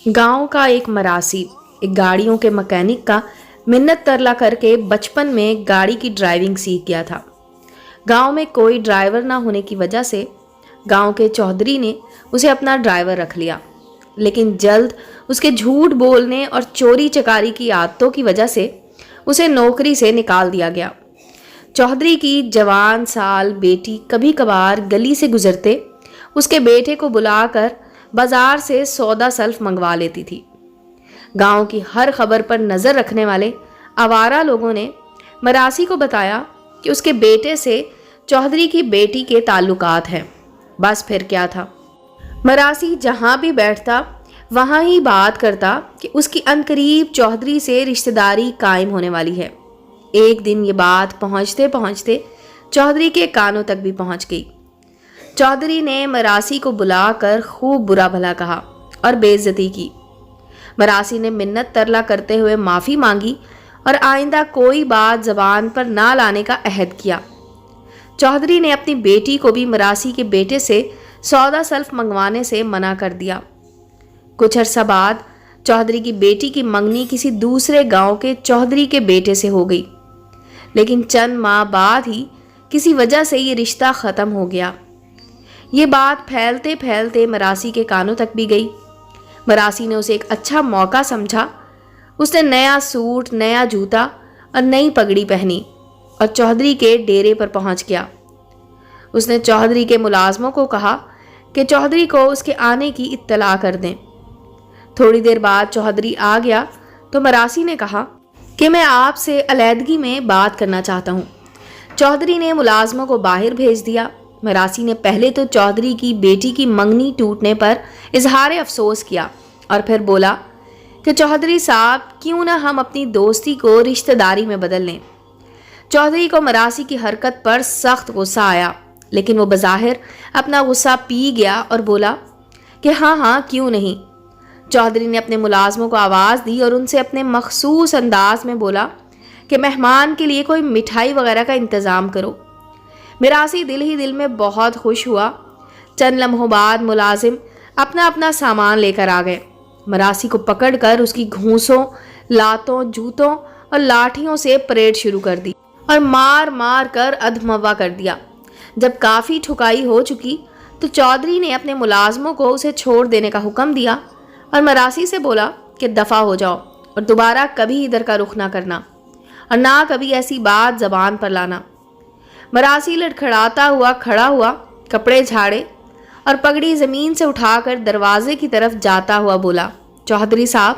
गांव का एक मरासी एक गाड़ियों के मैकेनिक का मिन्नत तरला करके बचपन में गाड़ी की ड्राइविंग सीख गया था। गांव में कोई ड्राइवर ना होने की वजह से गांव के चौधरी ने उसे अपना ड्राइवर रख लिया, लेकिन जल्द उसके झूठ बोलने और चोरी चकारी की आदतों की वजह से उसे नौकरी से निकाल दिया गया। चौधरी की जवान साल बेटी कभी कभार गली से गुजरते उसके बेटे को बुलाकर बाजार से सौदा सल्फ मंगवा लेती थी। गांव की हर खबर पर नज़र रखने वाले आवारा लोगों ने मरासी को बताया कि उसके बेटे से चौधरी की बेटी के ताल्लुकात हैं। बस फिर क्या था, मरासी जहां भी बैठता वहां ही बात करता कि उसकी अनकरीब चौधरी से रिश्तेदारी कायम होने वाली है। एक दिन ये बात पहुंचते पहुंचते चौधरी के कानों तक भी पहुंच गई। चौधरी ने मरासी को बुलाकर खूब बुरा भला कहा और बेइज्जती की। मरासी ने मिन्नत तरला करते हुए माफ़ी मांगी और आइंदा कोई बात ज़बान पर ना लाने का अहद किया। चौधरी ने अपनी बेटी को भी मरासी के बेटे से सौदा सल्फ मंगवाने से मना कर दिया। कुछ अरसा बाद चौधरी की बेटी की मंगनी किसी दूसरे गांव के चौधरी के बेटे से हो गई, लेकिन चंद माह बाद ही किसी वजह से ये रिश्ता ख़त्म हो गया। ये बात फैलते फैलते मरासी के कानों तक भी गई। मरासी ने उसे एक अच्छा मौका समझा। उसने नया सूट, नया जूता और नई पगड़ी पहनी और चौधरी के डेरे पर पहुंच गया। उसने चौधरी के मुलाजमों को कहा कि चौधरी को उसके आने की इत्तला कर दें। थोड़ी देर बाद चौधरी आ गया तो मरासी ने कहा कि मैं आपसे अलहदगी में बात करना चाहता हूँ। चौधरी ने मुलाजमों को बाहर भेज दिया। मरासी ने पहले तो चौधरी की बेटी की मंगनी टूटने पर इजहार अफसोस किया और फिर बोला कि चौधरी साहब, क्यों ना हम अपनी दोस्ती को रिश्तेदारी में बदल लें। चौधरी को मरासी की हरकत पर सख्त गुस्सा आया, लेकिन वो बज़ाहिर अपना गुस्सा पी गया और बोला कि हाँ, क्यों नहीं। चौधरी ने अपने मुलाजमों को आवाज़ दी और उनसे अपने मखसूस अंदाज में बोला कि मेहमान के लिए कोई मिठाई वगैरह का इंतज़ाम करो। मरासी दिल ही दिल में बहुत खुश हुआ। चंद लम्हों बाद मुलाजिम अपना अपना सामान लेकर आ गए। मरासी को पकड़कर उसकी घूंसों, लातों, जूतों और लाठियों से परेड शुरू कर दी और मार मार कर अधमवा कर दिया। जब काफ़ी ठुकाई हो चुकी तो चौधरी ने अपने मुलाजमों को उसे छोड़ देने का हुक्म दिया और मरासी से बोला कि दफ़ा हो जाओ और दोबारा कभी इधर का रुख ना करना और ना कभी ऐसी बात ज़बान पर लाना। मरासी लड़खड़ाता हुआ खड़ा हुआ, कपड़े झाड़े और पगड़ी ज़मीन से उठाकर दरवाजे की तरफ जाता हुआ बोला, चौधरी साहब,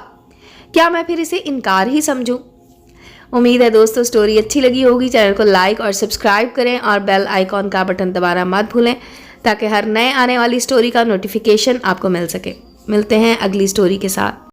क्या मैं फिर इसे इनकार ही समझूं? उम्मीद है दोस्तों स्टोरी अच्छी लगी होगी। चैनल को लाइक और सब्सक्राइब करें और बेल आइकॉन का बटन दबाना मत भूलें ताकि हर नए आने वाली स्टोरी का नोटिफिकेशन आपको मिल सके। मिलते हैं अगली स्टोरी के साथ।